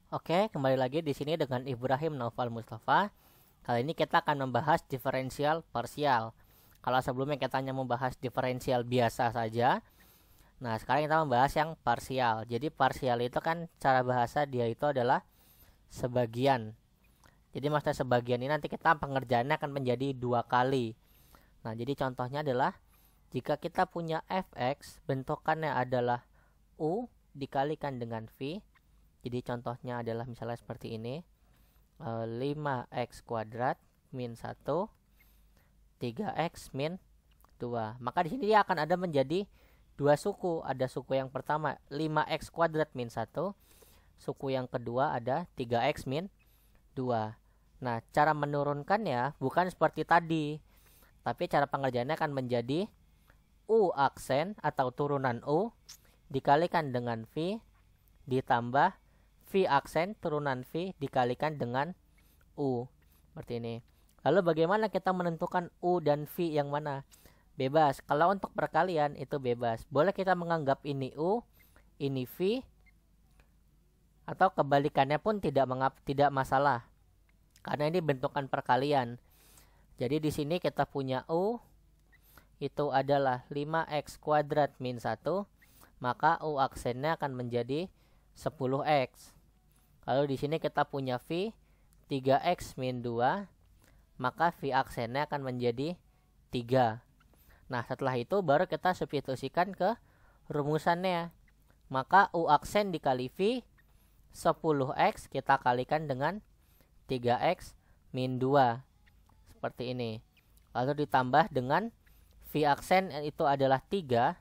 Oke, kembali lagi di sini dengan Ibrahim Naufal Mustafa. Kali ini kita akan membahas diferensial parsial. Kalau sebelumnya kita hanya membahas diferensial biasa saja, nah sekarang kita membahas yang parsial. Jadi parsial itu kan cara bahasa dia itu adalah sebagian. Jadi maksudnya sebagian ini nanti kita pengerjaannya akan menjadi dua kali. Nah, jadi contohnya adalah jika kita punya fx, bentukannya adalah u dikalikan dengan v. Jadi contohnya adalah misalnya seperti ini, 5x kuadrat min 1, 3x min 2. Maka di sini dia akan ada menjadi dua suku. Ada suku yang pertama 5x kuadrat min 1, suku yang kedua ada 3x min 2. Nah, cara menurunkannya bukan seperti tadi, tapi cara pengerjaannya akan menjadi u aksen atau turunan u dikalikan dengan v ditambah v aksen turunan v dikalikan dengan u. Seperti ini. Lalu bagaimana kita menentukan u dan v yang mana? Bebas. Kalau untuk perkalian itu bebas. Boleh kita menganggap ini u, ini v, atau kebalikannya pun tidak masalah. Karena ini bentukan perkalian. Jadi di sini kita punya u itu adalah 5x kuadrat min 1, maka u aksennya akan menjadi 10x. Lalu di sini kita punya v 3x min 2, maka v aksennya akan menjadi 3. Nah, setelah itu baru kita substitusikan ke rumusannya. Maka u aksen dikali v 10x kita kalikan dengan 3x min 2. Seperti ini. Lalu ditambah dengan v aksen itu adalah 3.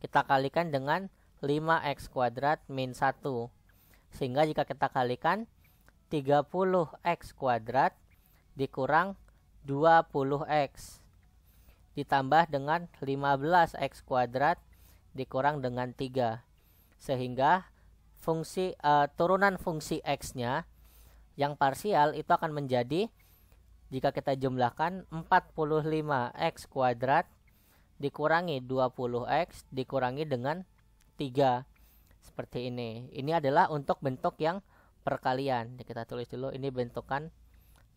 Kita kalikan dengan 5x kuadrat min 1. Sehingga jika kita kalikan 30x kuadrat dikurang 20x ditambah dengan 15x kuadrat dikurang dengan 3. Sehingga turunan fungsi x-nya yang parsial itu akan menjadi, jika kita jumlahkan, 45x kuadrat dikurangi 20x dikurangi dengan 3. Seperti ini. Ini adalah untuk bentuk yang perkalian. Kita tulis dulu, ini bentukan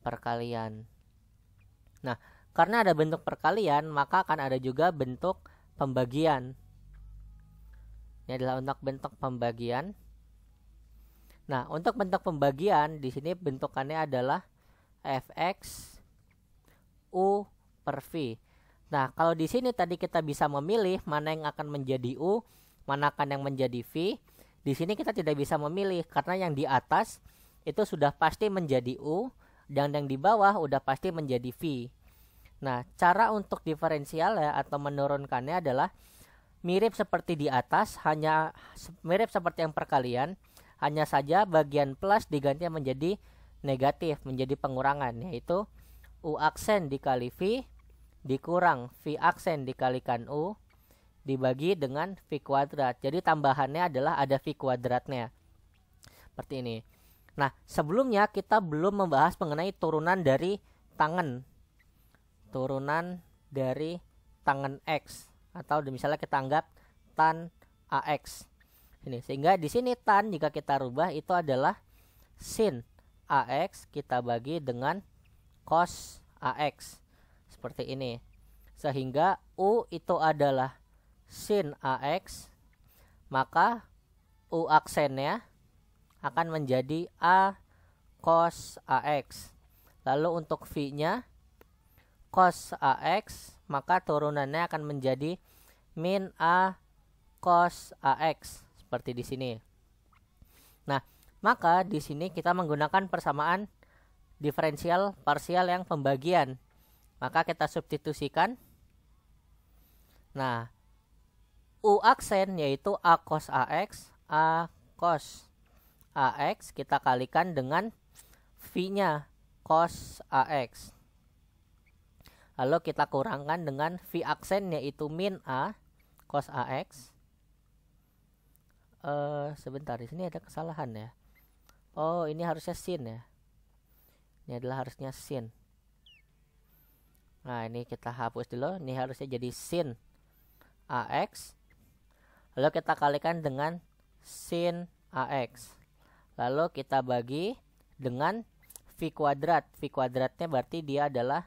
perkalian. Nah, karena ada bentuk perkalian, maka akan ada juga bentuk pembagian. Ini adalah untuk bentuk pembagian. Nah, untuk bentuk pembagian di sini bentukannya adalah fx u per v. Nah, kalau di sini tadi kita bisa memilih mana yang akan menjadi u, manakan yang menjadi v. Di sini kita tidak bisa memilih karena yang di atas itu sudah pasti menjadi u dan yang di bawah udah pasti menjadi v. Nah, cara untuk diferensialnya atau menurunkannya adalah mirip seperti di atas, hanya mirip seperti yang perkalian, hanya saja bagian plus diganti menjadi negatif, menjadi pengurangan, yaitu u aksen dikali v dikurang v aksen dikalikan u dibagi dengan v kuadrat. Jadi tambahannya adalah ada v kuadratnya. Seperti ini. Nah, sebelumnya kita belum membahas mengenai turunan dari tangen. Turunan dari tangen x, atau misalnya kita anggap tan ax. Ini, sehingga di sini tan jika kita rubah itu adalah sin ax kita bagi dengan cos ax. Seperti ini. Sehingga u itu adalah sin ax, maka u aksennya akan menjadi a cos ax. Lalu untuk v-nya cos ax, maka turunannya akan menjadi min a cos ax seperti di sini. Nah, maka di sini kita menggunakan persamaan diferensial parsial yang pembagian. Maka kita substitusikan. Nah, u aksen yaitu a cos ax kita kalikan dengan v-nya cos ax. Lalu kita kurangkan dengan v aksen yaitu min a cos ax. Sebentar, di sini ada kesalahan ya. Oh, ini harusnya sin ya. Ini adalah harusnya sin. Nah, ini kita hapus dulu. Ini harusnya jadi sin ax. Lalu kita kalikan dengan sin AX. lalu kita bagi dengan V kuadrat. V kuadratnya berarti dia adalah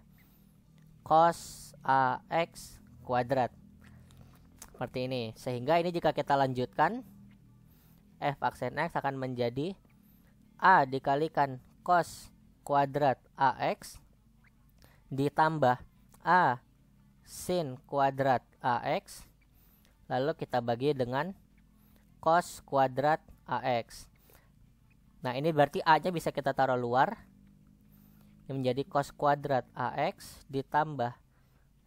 cos AX kuadrat. Seperti ini. Sehingga ini jika kita lanjutkan, f aksen X akan menjadi A dikalikan cos kuadrat AX ditambah A sin kuadrat AX, lalu kita bagi dengan cos kuadrat AX. Nah, ini berarti A nya bisa kita taruh luar. Ini menjadi cos kuadrat AX ditambah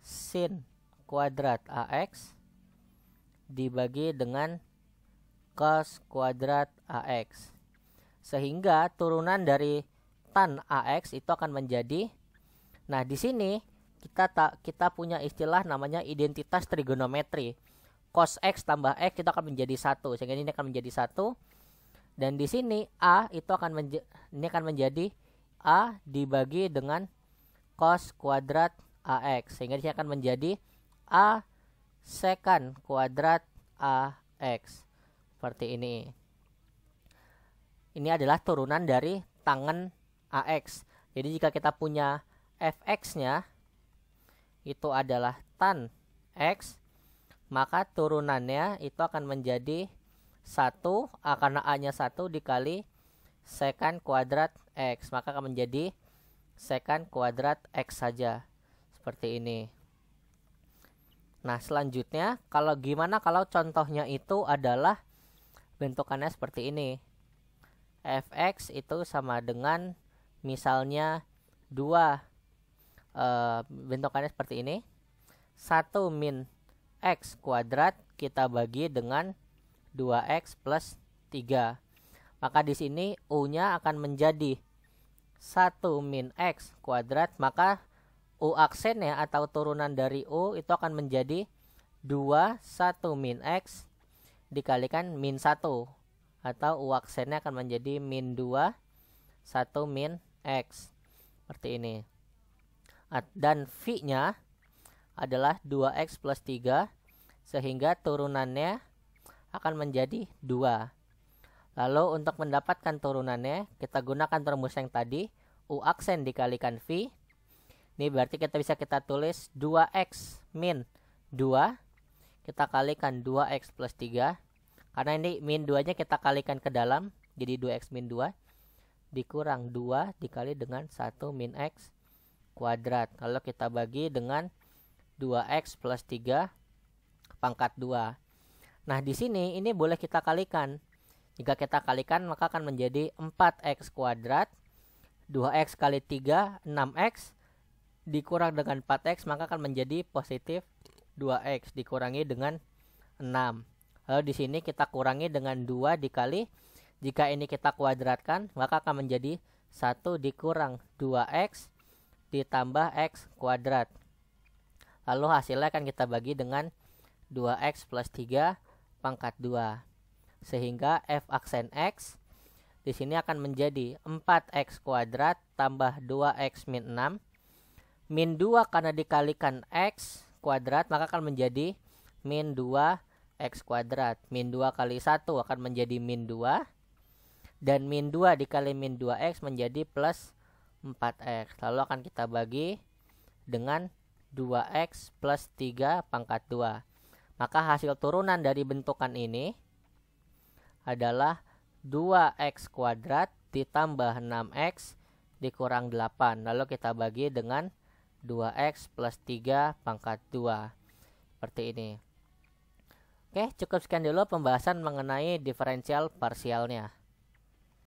sin kuadrat AX dibagi dengan cos kuadrat AX. Sehingga turunan dari tan AX itu akan menjadi, nah di sini kita punya istilah namanya identitas trigonometri. Cos X tambah X itu akan menjadi 1, sehingga ini akan menjadi 1. Dan di sini A itu ini akan menjadi A dibagi dengan cos kuadrat AX, sehingga ini akan menjadi A secant kuadrat AX. Seperti ini. Ini adalah turunan dari tangen AX. Jadi jika kita punya fx-nya itu adalah tan X, maka turunannya itu akan menjadi 1, karena A-nya 1 dikali secant kuadrat X, maka akan menjadi secant kuadrat X saja. Seperti ini. Nah, selanjutnya gimana kalau contohnya itu adalah bentukannya seperti ini. Fx itu sama dengan misalnya 2, bentukannya seperti ini. 1 min X kuadrat kita bagi dengan 2X plus 3. Maka di sini U-nya akan menjadi 1 min X kuadrat, maka U aksennya atau turunan dari U itu akan menjadi 2 1 min X dikalikan min 1, atau U aksennya akan menjadi min 2 1 min X. Seperti ini. Dan V-nya adalah 2X plus 3, sehingga turunannya akan menjadi 2. Lalu untuk mendapatkan turunannya, kita gunakan rumus yang tadi, U aksen dikalikan V. Ini berarti kita tulis 2X min 2, kita kalikan 2X plus 3. Karena ini min 2-nya kita kalikan ke dalam, jadi 2X min 2, dikurang 2 dikali dengan 1 min X kuadrat. Lalu kita bagi dengan 2X plus 3 pangkat 2. Nah, di sini ini boleh kita kalikan. Jika kita kalikan, maka akan menjadi 4X kuadrat. 2X kali 3, 6X. Dikurang dengan 4X, maka akan menjadi positif 2X dikurangi dengan 6. Lalu di sini kita kurangi dengan 2 dikali, jika ini kita kuadratkan, maka akan menjadi 1 dikurang 2X ditambah X kuadrat. Lalu hasilnya akan kita bagi dengan 2X plus 3 pangkat 2. Sehingga F aksen X di sini akan menjadi 4X kuadrat tambah 2X min 6. Min 2 karena dikalikan X kuadrat, maka akan menjadi min 2X kuadrat. Min 2 kali 1 akan menjadi min 2. Dan min 2 dikali min 2X menjadi plus 4X. Lalu akan kita bagi dengan 2X plus 3 pangkat 2. Maka hasil turunan dari bentukan ini adalah 2X kuadrat ditambah 6X dikurang 8. Lalu kita bagi dengan 2X plus 3 pangkat 2. Seperti ini. Oke, cukup sekian dulu pembahasan mengenai diferensial parsialnya.